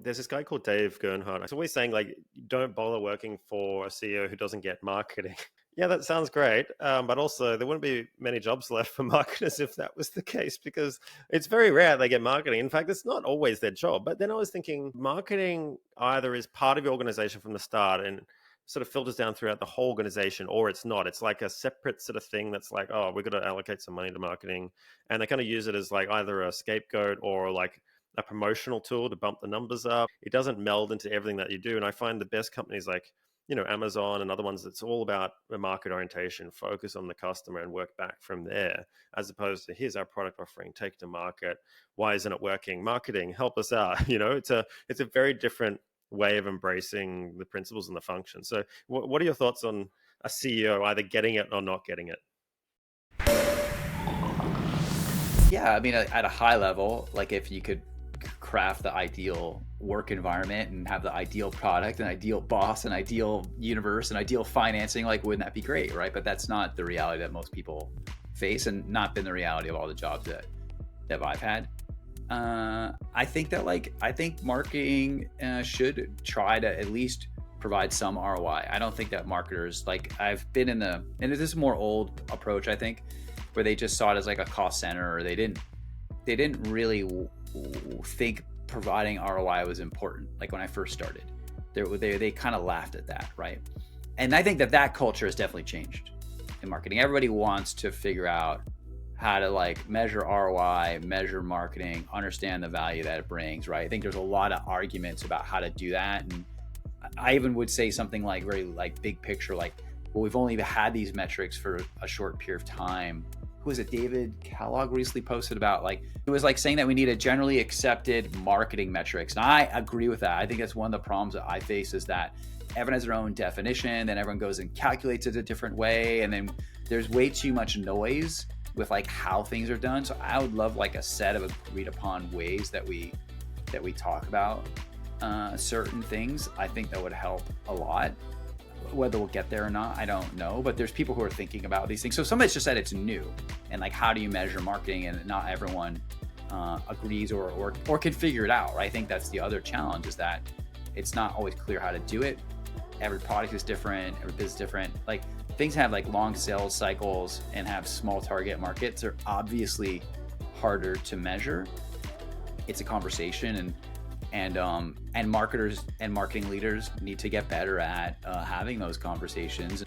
there's this guy called Dave Gernhardt. He's always saying like, don't bother working for a CEO who doesn't get marketing. Yeah, that sounds great. But also there wouldn't be many jobs left for marketers if that was the case, because it's very rare they get marketing. In fact, it's not always their job. But then I was thinking marketing either is part of your organization from the start and sort of filters down throughout the whole organization, or it's not. It's like a separate sort of thing that's like, oh, we've got to allocate some money to marketing. And they kind of use it as like either a scapegoat or like a promotional tool to bump the numbers up. It doesn't meld into everything that you do. And I find the best companies like, Amazon and other ones, it's all about the market orientation, focus on the customer and work back from there, as opposed to here's our product offering, take it to market. Why isn't it working? Marketing, help us out. It's a very different way of embracing the principles and the function. So what are your thoughts on a CEO either getting it or not getting it? Yeah, I mean, at a high level, like if you could craft the ideal work environment and have the ideal product, an ideal boss, an ideal universe, an ideal financing, like wouldn't that be great, right? But that's not the reality that most people face, and not been the reality of all the jobs that I've had. I think marketing should try to at least provide some ROI. I don't think that marketers, like I've been in and this is a more old approach, I think, where they just saw it as like a cost center, or they didn't really think providing ROI was important. Like when I first started, they kind of laughed at that, right? And I think that culture has definitely changed in marketing. Everybody wants to figure out how to like measure ROI, measure marketing, understand the value that it brings, right? I think there's a lot of arguments about how to do that. And I even would say something like very like big picture, like, well, we've only had these metrics for a short period of time. Who was it? David Kellogg recently posted about like, it was like saying that we need a generally accepted marketing metrics. And I agree with that. I think that's one of the problems that I face, is that everyone has their own definition, then everyone goes and calculates it a different way. And then there's way too much noise with like how things are done. So I would love like a set of agreed upon ways that we talk about certain things. I think that would help a lot. Whether we'll get there or not, I don't know, but there's people who are thinking about these things. So somebody's just said it's new, and like, how do you measure marketing? And not everyone agrees or can figure it out, right? I think that's the other challenge, is that it's not always clear how to do it. Every product is different, every business is different. Like things have like long sales cycles and have small target markets are obviously harder to measure. It's a conversation, and marketers and marketing leaders need to get better at having those conversations.